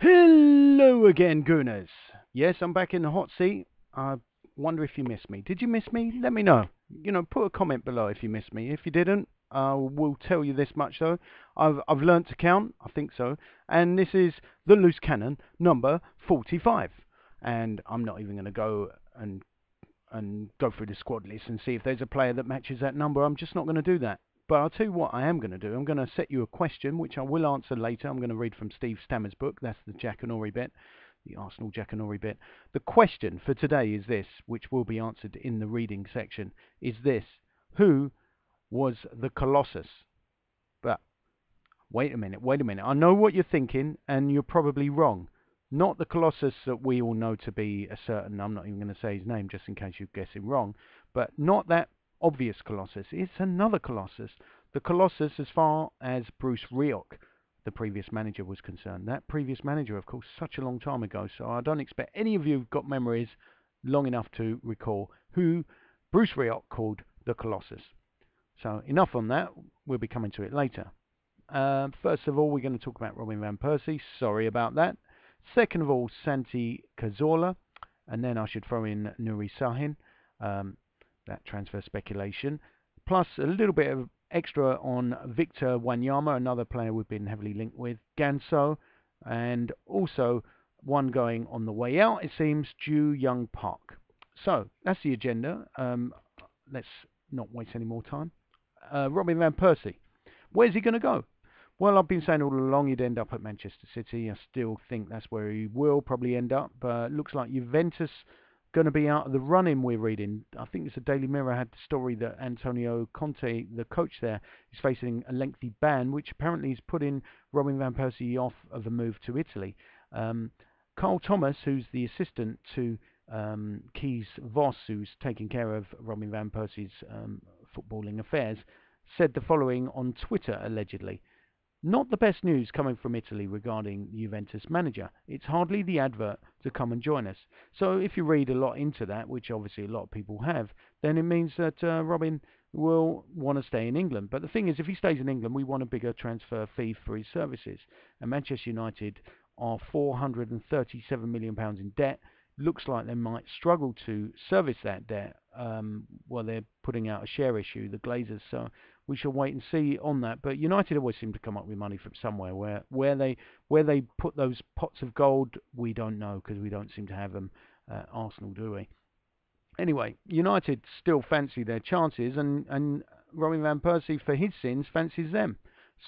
Hello again, Gooners. Yes, I'm back in the hot seat. I wonder if you missed me. Did you miss me? Let me know. Put a comment below if you missed me. If you didn't, I will tell you this much though. I've learnt to count. I think so. And this is the loose cannon number 45. And I'm not even going to go and go through the squad list and see if there's a player that matches that number. I'm just not going to do that. But I'll tell you what I am going to do. I'm going to set you a question, which I will answer later. I'm going to read from Steve Stammer's book. That's the Jackanory bit, the Arsenal Jackanory bit. The question for today is this, which will be answered in the reading section, is this. Who was the Colossus? But wait a minute. I know what you're thinking, and you're probably wrong. Not the Colossus that we all know to be a certain, I'm not even going to say his name just in case you're guessing wrong, but not that obvious Colossus. It's another Colossus. The Colossus as far as Bruce Rioch, the previous manager, was concerned. That previous manager, of course, such a long time ago, so I don't expect any of you have got memories long enough to recall who Bruce Rioch called the Colossus. So enough on that. We'll be coming to it later. First of all, we're going to talk about Robin van Persie. Sorry about that. Second of all, Santi Cazorla, and then I should throw in Nuri Sahin, that transfer speculation, plus a little bit of extra on Victor Wanyama, another player we've been heavily linked with, Ganso, and also one going on the way out, it seems, Ju Young Park. So that's the agenda. Let's not waste any more time. Robin van Persie, where's he going to go? Well, I've been saying all along he'd end up at Manchester City. I still think that's where he will probably end up. But it looks like Juventus going to be out of the running, we're reading. I think it's the Daily Mirror had the story that Antonio Conte, the coach there, is facing a lengthy ban, which apparently is putting Robin van Persie off of a move to Italy. Carl Thomas, who's the assistant to Kees Vos, who's taking care of Robin van Persie's footballing affairs, said the following on Twitter, allegedly. Not the best news coming from Italy regarding Juventus manager. It's hardly the advert to come and join us. So if you read a lot into that, which obviously a lot of people have, then it means that Robin will want to stay in England. But the thing is, if he stays in England, we want a bigger transfer fee for his services. And Manchester United are £437 million in debt. Looks like they might struggle to service that debt while they're putting out a share issue, the Glazers. So we shall wait and see on that. But United always seem to come up with money from somewhere. Where they put those pots of gold, we don't know, because we don't seem to have them. Arsenal, do we? Anyway, United still fancy their chances, and Robin van Persie, for his sins, fancies them.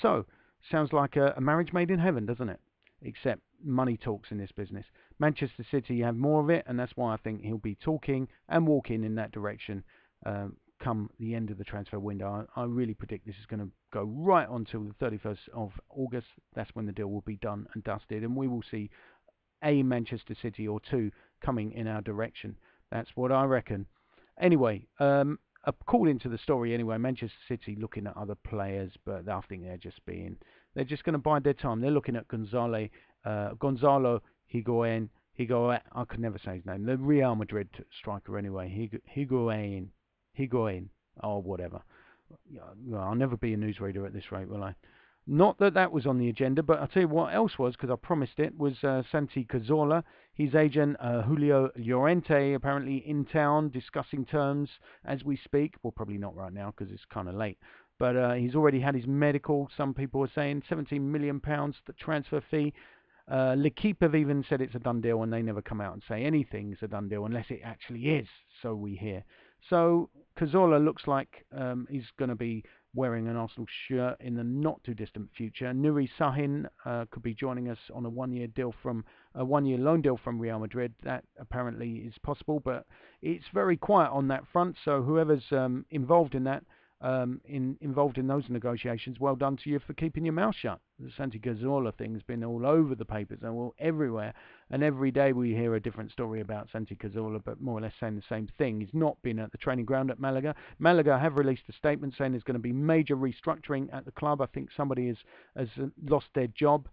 So sounds like a marriage made in heaven, doesn't it? Except money talks in this business. Manchester City have more of it, and that's why I think he'll be talking and walking in that direction come the end of the transfer window. I really predict this is going to go right on till the 31st of August. That's when the deal will be done and dusted, and we will see a Manchester City or two coming in our direction. That's what I reckon. Anyway, according to the story anyway, Manchester City looking at other players, but I think they're just going to bide their time. They're looking at Gonzalo Higuain, I could never say his name, the Real Madrid striker anyway, Higuain, or whatever. I'll never be a newsreader at this rate, will I? Not that that was on the agenda, but I'll tell you what else was, because I promised it, was Santi Cazorla. His agent, Julio Llorente, apparently in town discussing terms as we speak. Well, probably not right now, because it's kind of late. But he's already had his medical. Some people are saying £17 million, the transfer fee. L'Equipe have even said it's a done deal, and they never come out and say anything's a done deal unless it actually is, so we hear. So Cazorla looks like he's going to be wearing an Arsenal shirt in the not too distant future. Nuri Sahin could be joining us on a one-year loan deal from Real Madrid. That apparently is possible, but it's very quiet on that front. So whoever's involved in that, involved in those negotiations, well done to you for keeping your mouth shut. The Santi Cazorla thing's been all over the papers and all everywhere, and every day we hear a different story about Santi Cazorla, but more or less saying the same thing. He's not been at the training ground at Malaga. Malaga have released a statement saying there's going to be major restructuring at the club. I think somebody has lost their job.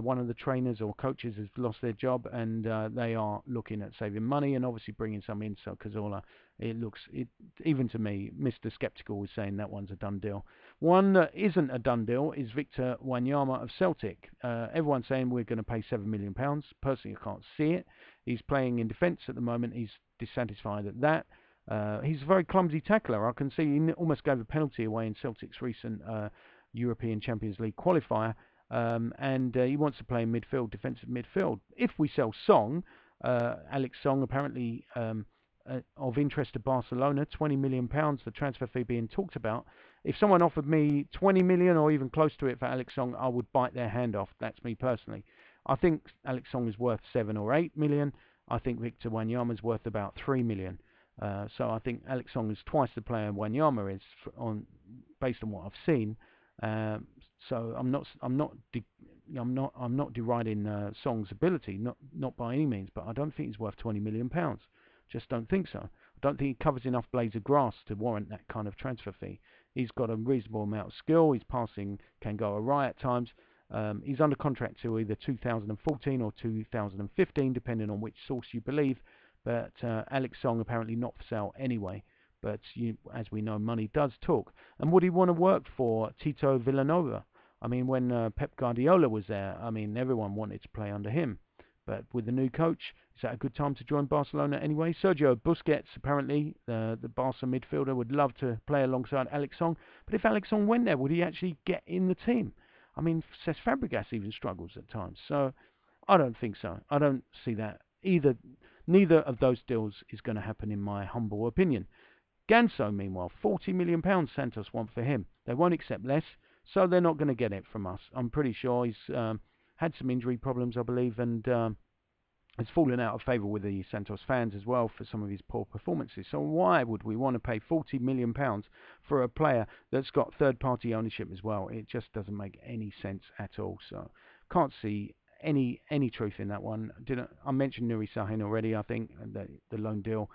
one of the trainers or coaches has lost their job, and they are looking at saving money and obviously bringing some in. So Cazorla, even to me, Mr. Skeptical was saying that one's a done deal. One that isn't a done deal is Victor Wanyama of Celtic. Everyone's saying we're going to pay £7 million. Personally, I can't see it. He's playing in defence at the moment. He's dissatisfied at that. He's a very clumsy tackler. I can see he almost gave a penalty away in Celtic's recent European Champions League qualifier. And he wants to play in midfield, defensive midfield. If we sell Song, Alex Song apparently of interest to Barcelona, £20 million, the transfer fee being talked about. If someone offered me 20 million or even close to it for Alex Song, I would bite their hand off. That's me personally. I think Alex Song is worth 7 or 8 million. I think Victor Wanyama is worth about 3 million. So I think Alex Song is twice the player Wanyama is based on what I've seen. So I'm not deriding Song's ability, not by any means, but I don't think he's worth £20 million. Just don't think so. I don't think he covers enough blades of grass to warrant that kind of transfer fee. He's got a reasonable amount of skill. His passing can go awry at times. He's under contract till either 2014 or 2015, depending on which source you believe. But Alex Song apparently not for sale anyway. But as we know, money does talk. And would he want to work for Tito Villanova? I mean, when Pep Guardiola was there, I mean, everyone wanted to play under him. But with the new coach, is that a good time to join Barcelona anyway? Sergio Busquets, apparently, the Barca midfielder, would love to play alongside Alex Song. But if Alex Song went there, would he actually get in the team? I mean, Cesc Fabregas even struggles at times. So I don't think so. I don't see that. Neither of those deals is going to happen in my humble opinion. Ganso, meanwhile, £40 million Santos want for him. They won't accept less, so they're not going to get it from us. I'm pretty sure he's had some injury problems, I believe, and has fallen out of favour with the Santos fans as well for some of his poor performances. So why would we want to pay £40 million for a player that's got third-party ownership as well? It just doesn't make any sense at all. So can't see any truth in that one. I mentioned Nuri Sahin already. I think the loan deal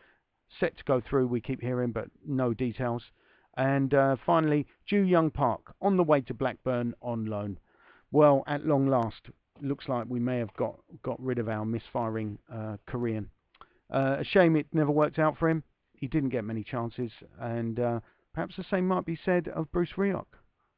set to go through, we keep hearing, but no details. And finally, Ju Young Park on the way to Blackburn on loan. Well, at long last, looks like we may have got rid of our misfiring Korean. A shame it never worked out for him. He didn't get many chances, and perhaps the same might be said of Bruce Rioch.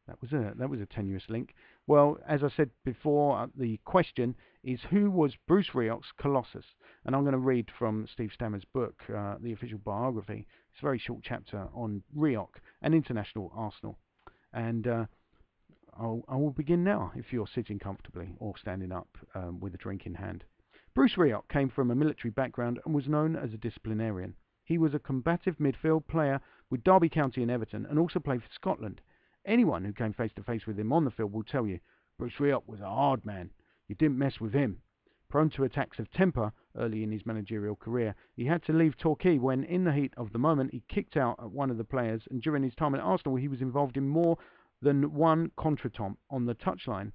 That was a tenuous link. Well, as I said before, the question is, who was Bruce Rioch's colossus? And I'm going to read from Steve Stammer's book, the official biography. It's a very short chapter on Rioch and international Arsenal. And I will begin now, if you're sitting comfortably or standing up with a drink in hand. Bruce Rioch came from a military background and was known as a disciplinarian. He was a combative midfield player with Derby County and Everton, and also played for Scotland. Anyone who came face to face with him on the field will tell you, Bruce Rioch was a hard man. You didn't mess with him. Prone to attacks of temper early in his managerial career, he had to leave Torquay when, in the heat of the moment, he kicked out at one of the players, and during his time at Arsenal he was involved in more than one contretemps on the touchline.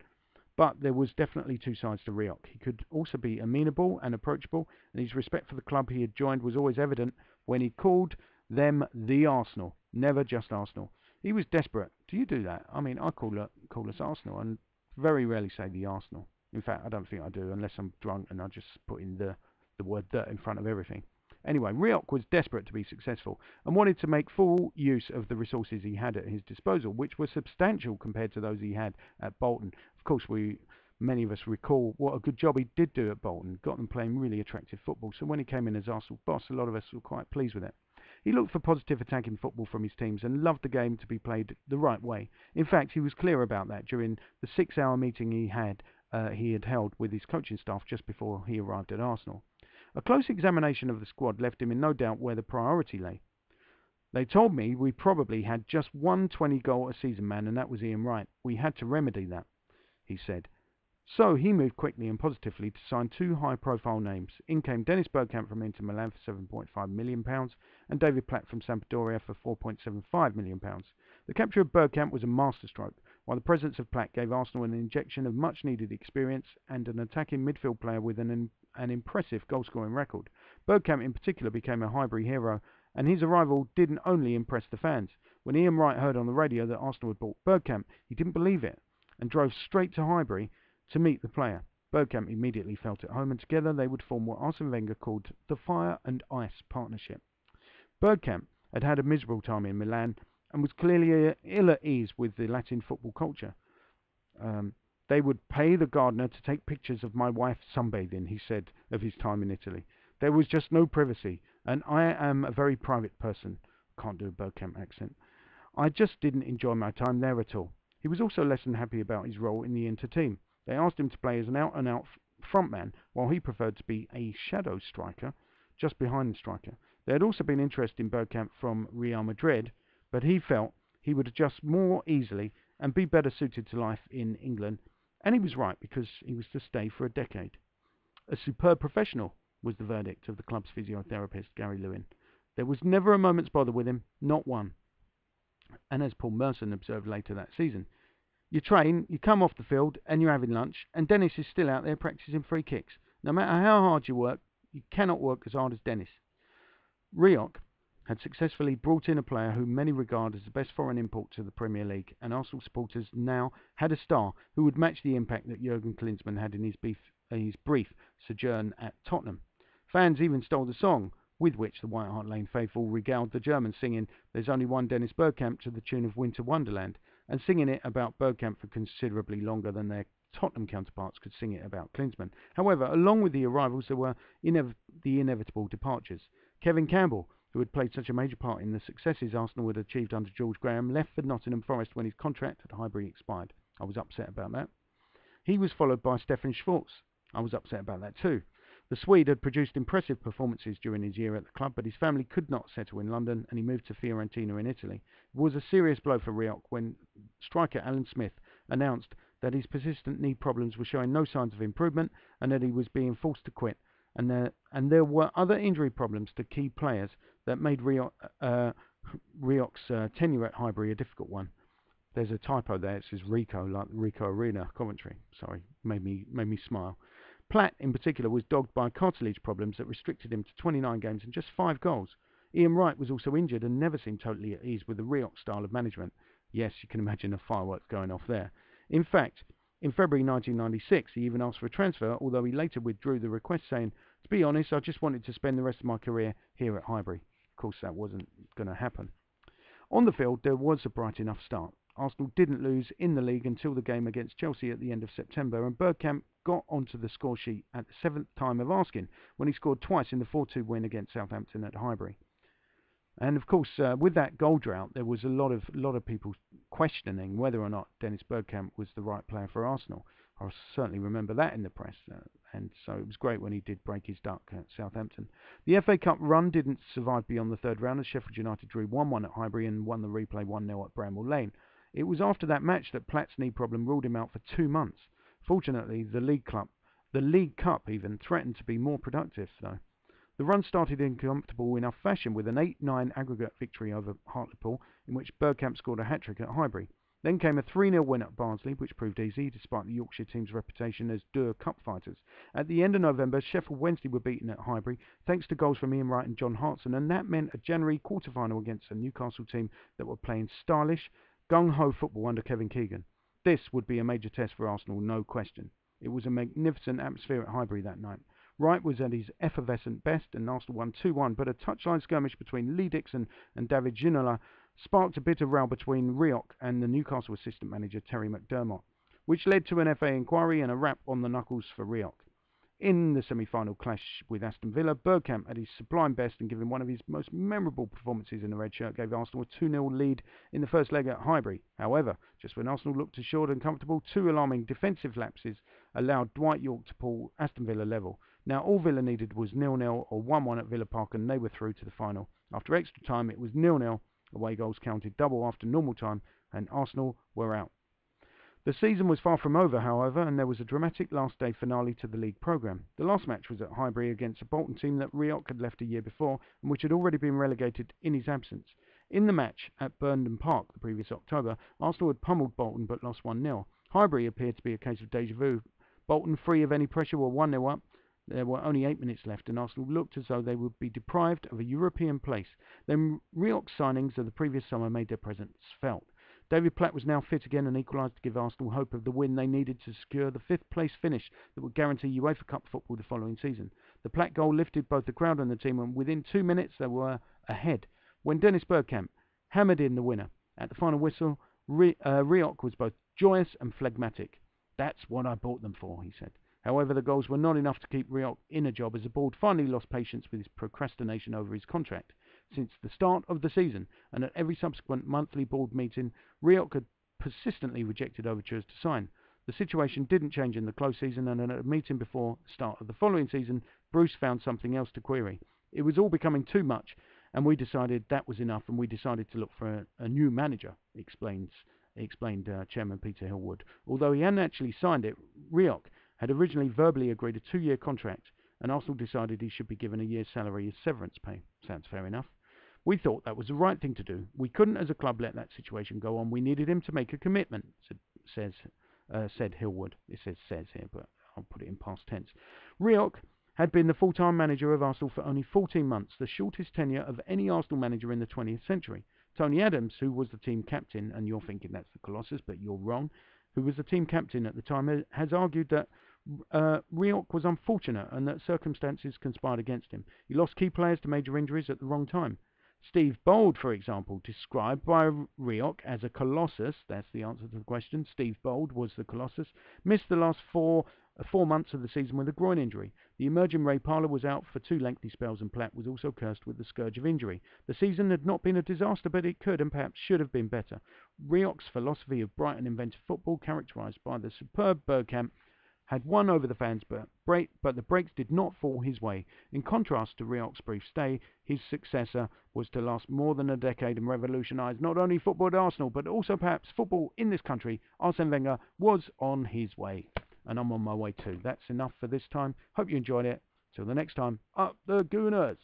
But there was definitely two sides to Rioch. He could also be amenable and approachable, and his respect for the club he had joined was always evident when he called them the Arsenal, never just Arsenal. He was desperate. Do you do that? I mean, I call us Arsenal and very rarely say the Arsenal. In fact, I don't think I do unless I'm drunk and I just put in the word "the" in front of everything. Anyway, Rioch was desperate to be successful and wanted to make full use of the resources he had at his disposal, which were substantial compared to those he had at Bolton. Of course, many of us recall what a good job he did do at Bolton, got them playing really attractive football. So when he came in as Arsenal boss, a lot of us were quite pleased with it. He looked for positive attacking football from his teams and loved the game to be played the right way. In fact, he was clear about that during the 6-hour meeting he had held with his coaching staff just before he arrived at Arsenal. A close examination of the squad left him in no doubt where the priority lay. They told me we probably had just one 20-goal-a-season man, and that was Ian Wright. We had to remedy that, he said. So he moved quickly and positively to sign two high-profile names. In came Dennis Bergkamp from Inter Milan for £7.5 million and David Platt from Sampdoria for £4.75 million. The capture of Bergkamp was a masterstroke, while the presence of Platt gave Arsenal an injection of much-needed experience and an attacking midfield player with an impressive goal-scoring record. Bergkamp in particular became a Highbury hero, and his arrival didn't only impress the fans. When Ian Wright heard on the radio that Arsenal had bought Bergkamp, he didn't believe it and drove straight to Highbury to meet the player. Bergkamp immediately felt at home, and together they would form what Arsene Wenger called the Fire and Ice Partnership. Bergkamp had had a miserable time in Milan and was clearly ill at ease with the Latin football culture. They would pay the gardener to take pictures of my wife sunbathing, he said of his time in Italy. There was just no privacy, and I am a very private person. Can't do a Bergkamp accent. I just didn't enjoy my time there at all. He was also less than happy about his role in the Inter team. They asked him to play as an out-and-out frontman, while he preferred to be a shadow striker, just behind the striker. There had also been interest in Bergkamp from Real Madrid, but he felt he would adjust more easily and be better suited to life in England, and he was right, because he was to stay for a decade. A superb professional, was the verdict of the club's physiotherapist, Gary Lewin. There was never a moment's bother with him, not one. And as Paul Merson observed later that season, you train, you come off the field, and you're having lunch, and Dennis is still out there practicing free kicks. No matter how hard you work, you cannot work as hard as Dennis. Rioch had successfully brought in a player whom many regard as the best foreign import to the Premier League, and Arsenal supporters now had a star who would match the impact that Jurgen Klinsmann had in his brief sojourn at Tottenham. Fans even stole the song with which the White Hart Lane faithful regaled the Germans, singing "There's Only One Dennis Bergkamp" to the tune of Winter Wonderland, and singing it about Bergkamp for considerably longer than their Tottenham counterparts could sing it about Klinsmann. However, along with the arrivals, there were the inevitable departures. Kevin Campbell, who had played such a major part in the successes Arsenal had achieved under George Graham, left for Nottingham Forest when his contract at Highbury expired. I was upset about that. He was followed by Stefan Schwarz. I was upset about that too. The Swede had produced impressive performances during his year at the club, but his family could not settle in London, and he moved to Fiorentina in Italy. It was a serious blow for Rioch when striker Alan Smith announced that his persistent knee problems were showing no signs of improvement, and that he was being forced to quit. And there were other injury problems to key players that made Rioch's tenure at Highbury a difficult one. There's a typo there. It says Rico, like Rico Arena, Coventry. Sorry, made me smile. Platt, in particular, was dogged by cartilage problems that restricted him to 29 games and just 5 goals. Ian Wright was also injured and never seemed totally at ease with the Rioch style of management. Yes, you can imagine the fireworks going off there. In fact, in February 1996, he even asked for a transfer, although he later withdrew the request, saying, "To be honest, I just wanted to spend the rest of my career here at Highbury." Of course, that wasn't going to happen. On the field, there was a bright enough start. Arsenal didn't lose in the league until the game against Chelsea at the end of September, and Bergkamp got onto the score sheet at the 7th time of asking, when he scored twice in the 4-2 win against Southampton at Highbury. And of course, with that goal drought, there was a lot of people questioning whether or not Dennis Bergkamp was the right player for Arsenal. I certainly remember that in the press, and so it was great when he did break his duck at Southampton. The FA Cup run didn't survive beyond the third round, as Sheffield United drew 1-1 at Highbury and won the replay 1-0 at Bramall Lane. It was after that match that Platt's knee problem ruled him out for 2 months. Fortunately, the League Cup even threatened to be more productive, though. The run started in comfortable enough fashion with an 8-9 aggregate victory over Hartlepool, in which Bergkamp scored a hat-trick at Highbury. Then came a 3-0 win at Barnsley, which proved easy, despite the Yorkshire team's reputation as Dur Cup fighters. At the end of November, Sheffield Wednesday were beaten at Highbury, thanks to goals from Ian Wright and John Hartson, and that meant a January quarter-final against a Newcastle team that were playing stylish, gung-ho football under Kevin Keegan. This would be a major test for Arsenal, no question. It was a magnificent atmosphere at Highbury that night. Wright was at his effervescent best, and Arsenal won 2-1, but a touchline skirmish between Lee Dixon and David Ginola sparked a bit of row between Rioch and the Newcastle assistant manager Terry McDermott, which led to an FA inquiry and a rap on the knuckles for Rioch. In the semi-final clash with Aston Villa, Bergkamp, at his sublime best and giving one of his most memorable performances in the red shirt, gave Arsenal a 2-0 lead in the first leg at Highbury. However, just when Arsenal looked assured and comfortable, 2 alarming defensive lapses allowed Dwight Yorke to pull Aston Villa level. Now all Villa needed was 0-0 or 1-1 at Villa Park, and they were through to the final. After extra time, it was 0-0, away goals counted double after normal time, and Arsenal were out. The season was far from over, however, and there was a dramatic last-day finale to the league programme. The last match was at Highbury against a Bolton team that Rioch had left a year before, and which had already been relegated in his absence. In the match at Burnden Park the previous October, Arsenal had pummeled Bolton but lost 1-0. Highbury appeared to be a case of déjà vu. Bolton, free of any pressure, were 1-0 up. There were only 8 minutes left, and Arsenal looked as though they would be deprived of a European place. Then Rioch's signings of the previous summer made their presence felt. David Platt was now fit again and equalised to give Arsenal hope of the win they needed to secure the 5th place finish that would guarantee UEFA Cup football the following season. The Platt goal lifted both the crowd and the team, and within 2 minutes they were ahead when Dennis Bergkamp hammered in the winner. At the final whistle, Rioch was both joyous and phlegmatic. "That's what I bought them for," he said. However, the goals were not enough to keep Rioch in a job, as the board finally lost patience with his procrastination over his contract. Since the start of the season, and at every subsequent monthly board meeting, Rioch had persistently rejected overtures to sign. The situation didn't change in the close season, and at a meeting before the start of the following season, Bruce found something else to query. It was all becoming too much, and we decided that was enough, and we decided to look for a new manager, explained Chairman Peter Hillwood. Although he hadn't actually signed it, Rioch had originally verbally agreed a 2-year contract, and Arsenal decided he should be given a year's salary as severance pay. Sounds fair enough. We thought that was the right thing to do. We couldn't, as a club, let that situation go on. We needed him to make a commitment, said Hillwood. It says "says" here, but I'll put it in past tense. Rioch had been the full-time manager of Arsenal for only 14 months, the shortest tenure of any Arsenal manager in the 20th century. Tony Adams, who was the team captain, and you're thinking that's the Colossus, but you're wrong, who was the team captain at the time, has argued that Rioch was unfortunate and that circumstances conspired against him. He lost key players to major injuries at the wrong time. Steve Bold, for example, described by Rioch as a colossus, that's the answer to the question, Steve Bold was the colossus, missed the last four months of the season with a groin injury. The emerging Ray Parlour was out for 2 lengthy spells, and Platt was also cursed with the scourge of injury. The season had not been a disaster, but it could and perhaps should have been better. Rioch's philosophy of bright and inventive football, characterised by the superb Bergkamp, had won over the fans, but the breaks did not fall his way. In contrast to Rioch's brief stay, his successor was to last more than a decade and revolutionise not only football at Arsenal, but also perhaps football in this country. Arsene Wenger was on his way, and I'm on my way too. That's enough for this time. Hope you enjoyed it. Till the next time, up the Gooners!